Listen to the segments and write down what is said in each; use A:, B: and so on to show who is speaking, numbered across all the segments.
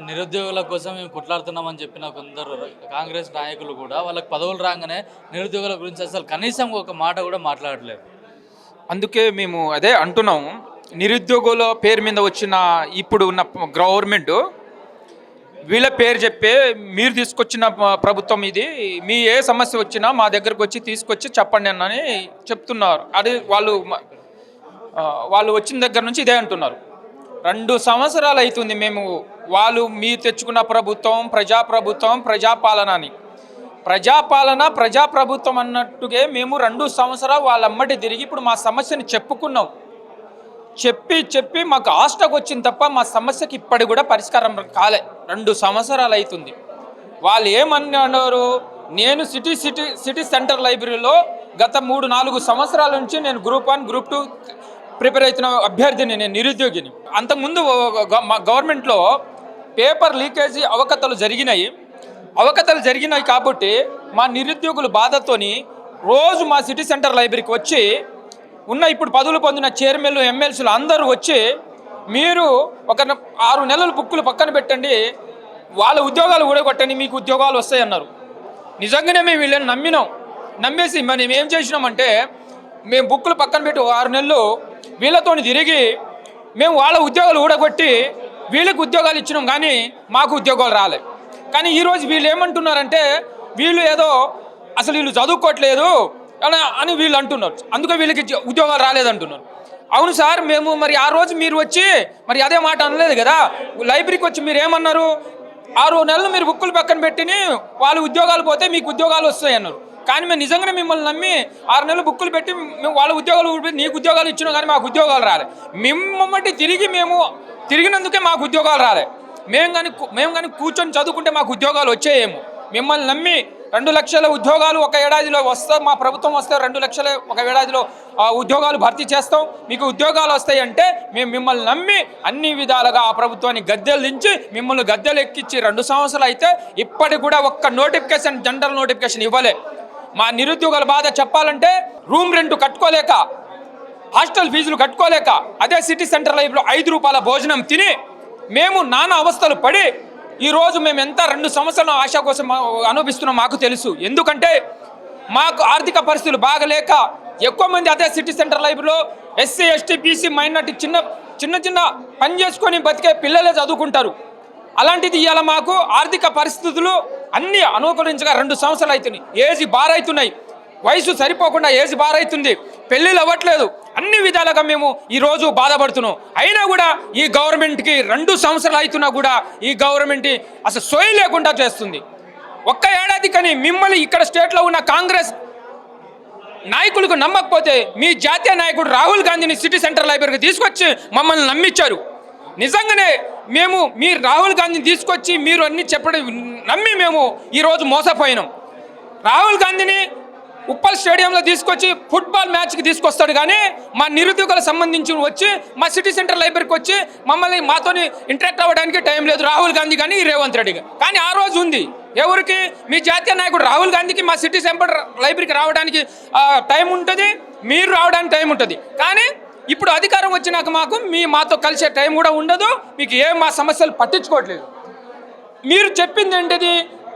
A: నిరుద్యోగుల కోసం మేము కొట్లాడుతున్నామని చెప్పిన కొందరు కాంగ్రెస్ నాయకులు కూడా వాళ్ళకి పదవులు రాగానే నిరుద్యోగుల గురించి అసలు కనీసం ఒక మాట కూడా మాట్లాడలేదు.
B: అందుకే మేము అదే అంటున్నాము. నిరుద్యోగుల పేరు మీద వచ్చిన ఇప్పుడు ఉన్న గవర్నమెంట్ వీళ్ళ పేరు చెప్పే మీరు తీసుకొచ్చిన ప్రభుత్వం ఇది, మీ ఏ సమస్య వచ్చినా మా దగ్గరకు వచ్చి తీసుకొచ్చి చెప్పండి అని చెప్తున్నారు. అది వాళ్ళు వచ్చిన దగ్గర నుంచి ఇదే అంటున్నారు. 2 సంవత్సరాలు అవుతుంది మేము వాళ్ళు మీరు తెచ్చుకున్న ప్రభుత్వం ప్రజాప్రభుత్వం ప్రజాపాలన అని ప్రజాప్రభుత్వం అన్నట్టుగా మేము 2 సంవత్సరాలు వాళ్ళమ్మటి తిరిగి ఇప్పుడు మా సమస్యని చెప్పుకున్నాం. చెప్పి మాకు ఆస్టకు వచ్చింది తప్ప మా సమస్యకి ఇప్పటి కూడా పరిష్కారం కాలే. 2 సంవత్సరాలు అవుతుంది. వాళ్ళు ఏమన్నారు, నేను సిటీ సెంటర్ లైబ్రరీలో గత 3-4 సంవత్సరాల నుంచి నేను గ్రూప్ 1 గ్రూప్ 2 ప్రిపేర్ అవుతున్న అభ్యర్థిని, నేను నిరుద్యోగిని. అంతకుముందు గవర్నమెంట్లో పేపర్ లీకేజీ అవకతలు జరిగినాయి కాబట్టి మా నిరుద్యోగుల బాధతోని రోజు మా సిటీ సెంటర్ లైబ్రరీకి వచ్చి ఉన్న ఇప్పుడు పదవులు పొందిన చైర్మన్లు ఎమ్మెల్సీలు అందరూ వచ్చి మీరు ఒక 6 నెలల బుక్కులు పక్కన పెట్టండి, వాళ్ళ ఉద్యోగాలు ఊడగొట్టండి, మీకు ఉద్యోగాలు వస్తాయన్నారు. నిజంగానే మేము వీళ్ళని నమ్మేసి మనం ఏం చేసినామంటే మేము బుక్కులు పక్కన పెట్టి 6 నెలలు వీళ్ళతో తిరిగి మేము వాళ్ళ ఉద్యోగాలు ఊడగొట్టి వీళ్ళకి ఉద్యోగాలు ఇచ్చినాం, కానీ మాకు ఉద్యోగాలు రాలే. కానీ ఈరోజు వీళ్ళు ఏమంటున్నారంటే వీళ్ళు ఏదో అసలు వీళ్ళు చదువుకోవట్లేదు అని వీళ్ళు అంటున్నారు, అందుకే వీళ్ళకి ఉద్యోగాలు రాలేదంటున్నారు. అవును సార్, మేము మరి ఆ రోజు మీరు వచ్చి మరి అదే మాట అనలేదు కదా. లైబ్రరీకి వచ్చి మీరు ఏమన్నారు, 6 నెలలు మీరు బుక్కులు పక్కన పెట్టిని వాళ్ళు ఉద్యోగాలు పోతే మీకు ఉద్యోగాలు వస్తాయి అన్నారు. కానీ మేము నిజంగానే మిమ్మల్ని నమ్మి 6 నెలలు బుక్కులు పెట్టి మేము వాళ్ళ ఉద్యోగాలు నీకు ఉద్యోగాలు ఇచ్చినాం, కానీ మాకు ఉద్యోగాలు రాలే. మిమ్మల్ని తిరిగినందుకే మాకు ఉద్యోగాలు రాలే. మేము కానీ కూర్చొని చదువుకుంటే మాకు ఉద్యోగాలు వచ్చాయేమో. మిమ్మల్ని నమ్మి 2 లక్షల ఉద్యోగాలు ఒక ఏడాదిలో వస్తాయి, మా ప్రభుత్వం వస్తే 2 లక్షల ఒక ఏడాదిలో ఉద్యోగాలు భర్తీ చేస్తాం, మీకు ఉద్యోగాలు వస్తాయి అంటే మేము మిమ్మల్ని నమ్మి అన్ని విధాలుగా ఆ ప్రభుత్వాన్ని గద్దెలు దించి మిమ్మల్ని గద్దెలు ఎక్కించి 2 సంవత్సరాలు అయితే ఇప్పటికి కూడా ఒక్క నోటిఫికేషన్, జనరల్ నోటిఫికేషన్ ఇవ్వలే. మా నిరుద్యోగుల బాధ చెప్పాలంటే రూమ్ రెంట్ కట్టుకోలేక, హాస్టల్ ఫీజులు కట్టుకోలేక, అదే సిటీ సెంటర్ లైబ్రరీలో 5 రూపాయల భోజనం తిని మేము నానా అవస్థలు పడి ఈరోజు మేము ఎంత 2 సంవత్సరాల ఆశ కోసం అనుభవిస్తున్నాం మాకు తెలుసు. ఎందుకంటే మాకు ఆర్థిక పరిస్థితులు బాగలేక ఎక్కువ మంది అదే సిటీ సెంటర్ లైబ్రరీలో ఎస్సీ ఎస్టీ బీసీ మైనార్టీ చిన్న పని చేసుకొని బతికే పిల్లలే చదువుకుంటారు. అలాంటిది ఇవాళ మాకు ఆర్థిక పరిస్థితులు అన్నీ అనుకూలించగా 2 సంవత్సరాలు అవుతున్నాయి. ఏజ్ బార్ అవుతున్నాయి, వయసు సరిపోకుండా ఏజ్ బార్ అవుతుంది, పెళ్ళిళ్ళు అవ్వట్లేదు, అన్ని విధాలుగా మేము ఈరోజు బాధపడుతున్నాం. అయినా కూడా ఈ గవర్నమెంట్కి 2 సంవత్సరాలు అవుతున్నా కూడా ఈ గవర్నమెంట్ అసలు సోయి లేకుండా చేస్తుంది. ఒక్క ఏడాది కానీ మిమ్మల్ని ఇక్కడ స్టేట్లో ఉన్న కాంగ్రెస్ నాయకులకు నమ్మకపోతే మీ జాతీయ నాయకుడు రాహుల్ గాంధీని సిటీ సెంటర్ లైబ్రరీకి తీసుకొచ్చి మమ్మల్ని నమ్మించారు. నిజంగానే మీరు రాహుల్ గాంధీని తీసుకొచ్చి మీరు అన్ని చెప్పడం నమ్మి మేము ఈరోజు మోసపోయినాం. రాహుల్ గాంధీని ఉప్పల్ స్టేడియంలో తీసుకొచ్చి ఫుట్బాల్ మ్యాచ్కి తీసుకొస్తాడు, కానీ మా నిరుద్యోగులకు సంబంధించి వచ్చి మా సిటీ సెంటర్ లైబ్రరీకి వచ్చి మాతోని ఇంటరాక్ట్ అవ్వడానికి టైం లేదు రాహుల్ గాంధీ కానీ రేవంత్ రెడ్డి. కానీ ఆ రోజు ఉంది ఎవరికి, మీ జాతీయ నాయకుడు రాహుల్ గాంధీకి మా సిటీ సెంటర్ లైబ్రరీకి రావడానికి టైం ఉంటుంది, మీరు రావడానికి టైం ఉంటుంది. కానీ ఇప్పుడు అధికారం వచ్చినాక మాతో కలిసే టైం కూడా ఉండదు, మీకు మా సమస్యలు పట్టించుకోవట్లేదు. మీరు చెప్పింది ఏంటిది,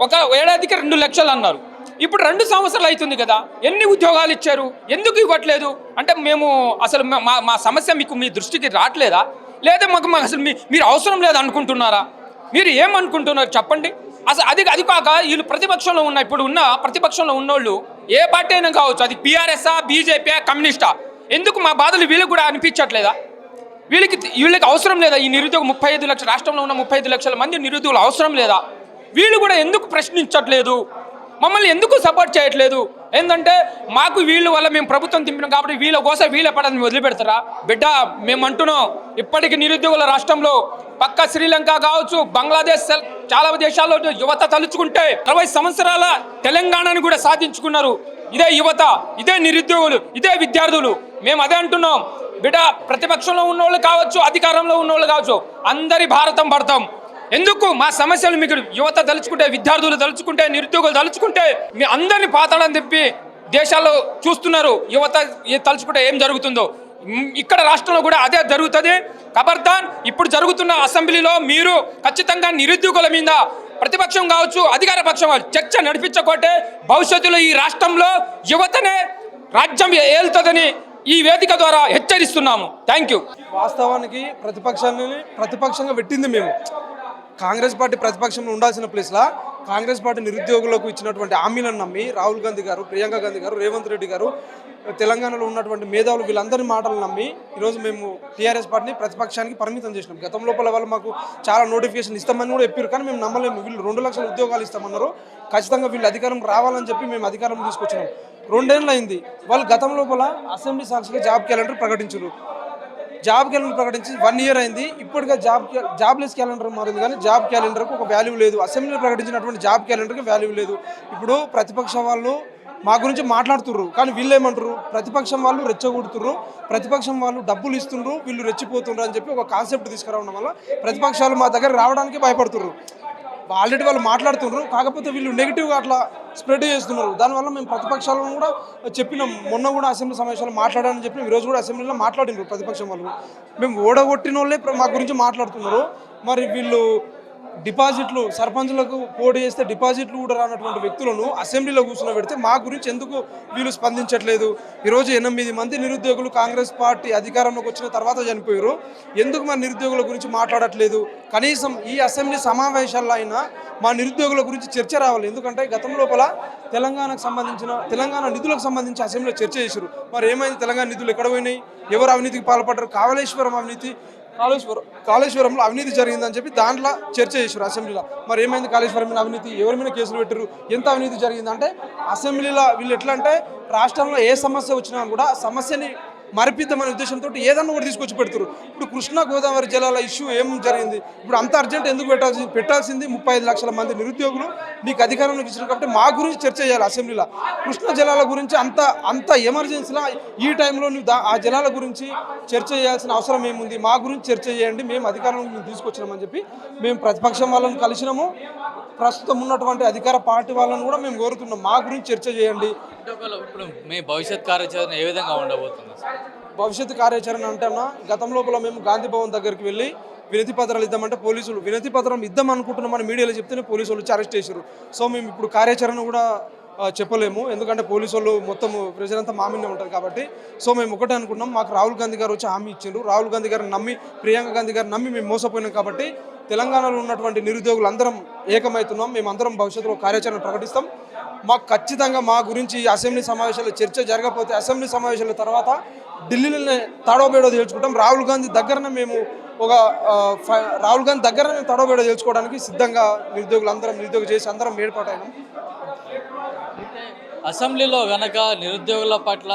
B: ఒక ఏడాదికి 2 లక్షలు అన్నారు, ఇప్పుడు 2 సంవత్సరాలు అవుతుంది కదా, ఎన్ని ఉద్యోగాలు ఇచ్చారు, ఎందుకు ఇవ్వట్లేదు అంటే మేము అసలు మా సమస్య మీ దృష్టికి రావట్లేదా, లేదా మాకు అసలు మీరు అవసరం లేదు అనుకుంటున్నారా, మీరు ఏమనుకుంటున్నారు చెప్పండి. అసలు అది కాక వీళ్ళు ఇప్పుడు ఉన్న ప్రతిపక్షంలో ఉన్నోళ్ళు ఏ పార్టీ అయినా కావచ్చు, అది PRSఆ బీజేపీ కమ్యూనిస్టా, ఎందుకు మా బాధలు వీళ్ళకి కూడా అనిపించట్లేదా, వీళ్ళకి అవసరం లేదా, ఈ నిరుద్యోగం 35 లక్షల రాష్ట్రంలో ఉన్న 35 లక్షల మంది నిరుద్యోగులు అవసరం లేదా, వీళ్ళు కూడా ఎందుకు ప్రశ్నించట్లేదు, మమ్మల్ని ఎందుకు సపోర్ట్ చేయట్లేదు. ఏంటంటే మాకు వీళ్ళ వల్ల మేము ప్రభుత్వం తింపినాం కాబట్టి వీళ్ళ కోసం వీళ్ళ పడని వదిలిపెడతారా బిడ్డ. మేము అంటున్నాం, ఇప్పటికీ నిరుద్యోగుల రాష్ట్రంలో పక్క శ్రీలంక కావచ్చు, బంగ్లాదేశ్, చాలా దేశాల్లో యువత తలుచుకుంటే 60 సంవత్సరాల తెలంగాణను కూడా సాధించుకున్నారు. ఇదే యువత, ఇదే నిరుద్యోగులు, ఇదే విద్యార్థులు. మేము అదే అంటున్నాం బిడ్డ, ప్రతిపక్షంలో ఉన్నోళ్ళు కావచ్చు, అధికారంలో ఉన్నోళ్ళు కావచ్చు, అందరి భారతం పడతాం. ఎందుకు మా సమస్యలు మీకు యువత తలుచుకుంటే, విద్యార్థులు తలుచుకుంటే, నిరుద్యోగులు తలుచుకుంటే మీ అందరినీ పాతాళం తిప్పి దేశాల్లో చూస్తున్నారు. యువత తలుచుకుంటే ఏం జరుగుతుందో ఇక్కడ రాష్ట్రంలో కూడా అదే జరుగుతుంది. ఖబర్దార్, ఇప్పుడు జరుగుతున్న అసెంబ్లీలో మీరు ఖచ్చితంగా నిరుద్యోగుల మీద ప్రతిపక్షం కావచ్చు, అధికార పక్షం కావచ్చు, చర్చ నడిపించకపోతే భవిష్యత్తులో ఈ రాష్ట్రంలో యువతనే రాజ్యం ఏలుతుందని ఈ వేదిక ద్వారా హెచ్చరిస్తున్నాము. Thank you.
C: వాస్తవానికి ప్రతిపక్షంగా పెట్టింది మేము. కాంగ్రెస్ పార్టీ ప్రతిపక్షంలో ఉండాల్సిన ప్లేస్లో కాంగ్రెస్ పార్టీ నిరుద్యోగులకు ఇచ్చినటువంటి హామీలను నమ్మి రాహుల్ గాంధీ గారు, ప్రియాంక గాంధీ గారు, రేవంత్ రెడ్డి గారు, తెలంగాణలో ఉన్నటువంటి మేధావులు వీళ్ళందరి మాటలు నమ్మి ఈరోజు మేము టీఆర్ఎస్ పార్టీని ప్రతిపక్షానికి పరిమితం చేసినాం. గతం లోపల వాళ్ళు మాకు చాలా నోటిఫికేషన్ ఇస్తామని కూడా చెప్పారు, కానీ మేము నమ్మలేము. వీళ్ళు 2 లక్షల ఉద్యోగాలు ఇస్తామన్నారు. ఖచ్చితంగా వీళ్ళు అధికారం రావాలని చెప్పి మేము అధికారం తీసుకొచ్చినాం. 2 ఏళ్ళు అయింది. వాళ్ళు గతం లోపల అసెంబ్లీ సాక్షిగా జాబ్ క్యాలెండర్ ప్రకటించారు. జాబ్ క్యాలెండర్ ప్రకటించి 1 ఇయర్ అయింది. ఇప్పటికే జాబ్లెస్ క్యాలెండర్ మారింది, కానీ జాబ్ క్యాలెండర్కు ఒక వాల్యూ లేదు. అసెంబ్లీలో ప్రకటించినటువంటి జాబ్ క్యాలెండర్కి వాల్యూ లేదు. ఇప్పుడు ప్రతిపక్ష వాళ్ళు మా గురించి మాట్లాడుతుర్రు, కానీ వీళ్ళు ఏమంటారు, ప్రతిపక్షం వాళ్ళు రెచ్చగొడుతుర్రు, ప్రతిపక్షం వాళ్ళు డబ్బులు ఇస్తుండ్రు, వీళ్ళు రెచ్చిపోతుండ్రు అని చెప్పి ఒక కాన్సెప్ట్ తీసుకురావడం వల్ల ప్రతిపక్షాలు మా దగ్గర రావడానికి భయపడుతుర్రు. ఆల్రెడీ వాళ్ళు మాట్లాడుతున్నారు, కాకపోతే వీళ్ళు నెగిటివ్గా అట్లా స్ప్రెడ్ చేస్తున్నారు. దానివల్ల మేము ప్రతిపక్షాలను కూడా చెప్పినాం. మొన్న కూడా అసెంబ్లీ సమావేశాలు మాట్లాడాలని చెప్పి ఈరోజు కూడా అసెంబ్లీలో మాట్లాడినారు ప్రతిపక్షం వాళ్ళు. మేము ఓడగొట్టిన వాళ్ళే మా గురించి మాట్లాడుతున్నారు. మరి వీళ్ళు డిపాజిట్లు, సర్పంచ్లకు పోటీ చేస్తే డిపాజిట్లు కూడా రానటువంటి వ్యక్తులను అసెంబ్లీలో కూర్చుని పెడితే మా గురించి ఎందుకు వీళ్ళు స్పందించట్లేదు? ఈరోజు 8 మంది నిరుద్యోగులు కాంగ్రెస్ పార్టీ అధికారంలోకి వచ్చిన తర్వాత చనిపోయారు. ఎందుకు మా నిరుద్యోగుల గురించి మాట్లాడట్లేదు? కనీసం ఈ అసెంబ్లీ సమావేశాల్లో అయినా మా నిరుద్యోగుల గురించి చర్చ రావాలి. ఎందుకంటే గతం లోపల తెలంగాణ నిధులకు సంబంధించి అసెంబ్లీలో చర్చ చేశారు. మరి ఏమైంది? తెలంగాణ నిధులు ఎక్కడ పోయినాయి? ఎవరు అవినీతికి పాల్పడ్డారు? కాళేశ్వరంలో అవినీతి జరిగిందని చెప్పి దాంట్లో చర్చ చేశారు అసెంబ్లీలో. మరి ఏమైంది? కాళేశ్వరం అవినీతి, ఎవరి మీద కేసులు పెట్టారు, ఎంత అవినీతి జరిగిందంటే అసెంబ్లీలో వీళ్ళు ఎట్లా అంటే రాష్ట్రంలో ఏ సమస్య వచ్చినా కూడా సమస్యని మరిపిద్దామనే ఉద్దేశంతో ఏదన్నా కూడా తీసుకొచ్చి పెడతారు. ఇప్పుడు కృష్ణా గోదావరి జలాల ఇష్యూ ఏం జరిగింది? ఇప్పుడు అంత అర్జెంట్ ఎందుకు పెట్టాల్సింది 35 లక్షల మంది నిరుద్యోగులు నీకు అధికారంలోకి ఇచ్చారు కాబట్టి మా గురించి చర్చ చేయాలి అసెంబ్లీలో. కృష్ణా జలాల గురించి అంత ఎమర్జెన్సీలో ఈ టైంలో నువ్వు ఆ జలాల గురించి చర్చ చేయాల్సిన అవసరం ఏముంది? మా గురించి చర్చ చేయండి, మేము అధికారంలోకి మేము తీసుకొచ్చినామని చెప్పి మేము ప్రతిపక్షం వాళ్ళని కలిసినాము. ప్రస్తుతం ఉన్నటువంటి అధికార పార్టీ వాళ్ళని కూడా మేము కోరుతున్నాం, మా గురించి చర్చ చేయండి.
A: ఇప్పుడు మీ భవిష్యత్ కార్యాచరణ ఏ విధంగా ఉండబోతుంది?
C: భవిష్యత్తు కార్యాచరణ అంటేనా, గతం లోపల మేము గాంధీ భవన్ దగ్గరికి వెళ్ళి వినతి పత్రాలు ఇద్దామంటే పోలీసులు వినతి పత్రం ఇద్దాం అనుకుంటున్నామని మీడియాలో చెప్తేనే పోలీసులు వచ్చి అరెస్ట్ చేశారు. సో మేము ఇప్పుడు కార్యాచరణ కూడా చెప్పలేము, ఎందుకంటే పోలీసు వాళ్ళు మొత్తం ప్రజలంతా మా మీదనే ఉంటారు కాబట్టి. సో మేము ఒకటే అనుకున్నాం, మాకు రాహుల్ గాంధీ గారు వచ్చి హామీ ఇచ్చారు. రాహుల్ గాంధీ గారిని నమ్మి, ప్రియాంక గాంధీ గారిని నమ్మి మేము మోసపోయినాం కాబట్టి తెలంగాణలో ఉన్నటువంటి నిరుద్యోగులు అందరం ఏకమవుతున్నాం. మేమందరం భవిష్యత్తులో కార్యాచరణ ప్రకటిస్తాం. మాకు ఖచ్చితంగా మా గురించి అసెంబ్లీ సమావేశాల్లో చర్చ జరగకపోతే అసెంబ్లీ సమావేశాల తర్వాత ఢిల్లీలోనే తడవబేడో తేల్చుకుంటాం. రాహుల్ గాంధీ దగ్గరనే మేము తడవబేడో తేల్చుకోవడానికి సిద్ధంగా నిరుద్యోగ చేసి అందరం ఏర్పాటైనాం.
A: అసెంబ్లీలో కనుక నిరుద్యోగుల పట్ల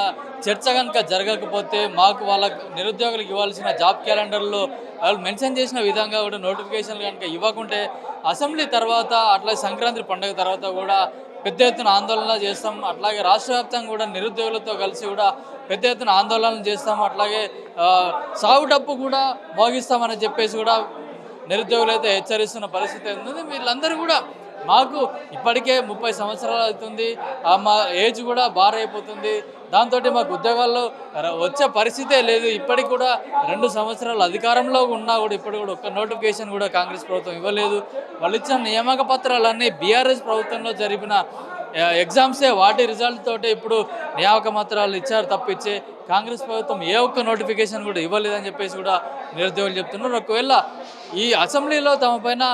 A: చర్చ కనుక జరగకపోతే మాకు వాళ్ళ నిరుద్యోగులకు ఇవ్వాల్సిన జాబ్ క్యాలెండర్లో వాళ్ళు మెన్షన్ చేసిన విధంగా కూడా నోటిఫికేషన్లు కనుక ఇవ్వకుంటే అసెంబ్లీ తర్వాత అట్లా సంక్రాంతి పండుగ తర్వాత కూడా పెద్ద ఎత్తున ఆందోళన చేస్తాం. అట్లాగే రాష్ట్ర వ్యాప్తంగా కూడా నిరుద్యోగులతో కలిసి కూడా పెద్ద ఎత్తున ఆందోళన చేస్తాం. అట్లాగే సాగు డప్పు కూడా మోగిస్తామని చెప్పేసి కూడా నిరుద్యోగులు అయితే హెచ్చరిస్తున్న పరిస్థితి ఉంది. వీళ్ళందరూ కూడా మాకు ఇప్పటికే 30 సంవత్సరాలు అవుతుంది, మా ఏజ్ కూడా బార్ అయిపోతుంది, దాంతో మాకు ఉద్యోగాల్లో వచ్చే పరిస్థితే లేదు. ఇప్పటికి కూడా 2 సంవత్సరాలు అధికారంలో ఉన్నా కూడా ఇప్పటికి కూడా ఒక్క నోటిఫికేషన్ కూడా కాంగ్రెస్ ప్రభుత్వం ఇవ్వలేదు. వాళ్ళు ఇచ్చిన నియామక పత్రాలన్నీ బీఆర్ఎస్ ప్రభుత్వంలో జరిపిన ఎగ్జామ్సే, వాటి రిజల్ట్ తోటి ఇప్పుడు నియామక పత్రాలు ఇచ్చారు తప్పించి కాంగ్రెస్ ప్రభుత్వం ఏ ఒక్క నోటిఫికేషన్ కూడా ఇవ్వలేదని చెప్పేసి కూడా నిరుద్యోగులు చెప్తున్నారు. ఒకవేళ ఈ అసెంబ్లీలో తమ పైన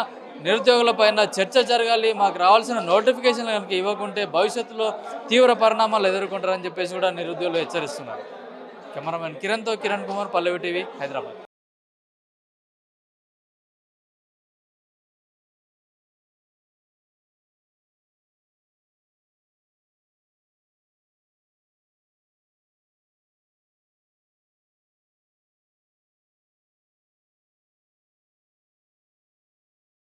A: నిరుద్యోగుల పైన చర్చ జరగాలి, మాకు రావాల్సిన నోటిఫికేషన్లు కనుక ఇవ్వకుంటే భవిష్యత్తులో తీవ్ర పరిణామాలు ఎదుర్కొంటారని చెప్పేసి కూడా నిరుద్యోగులు హెచ్చరిస్తున్నారు. కెమెరామెన్ కిరణ్తో కిరణ్ కుమార్, పల్లవి టీవీ, హైదరాబాద్.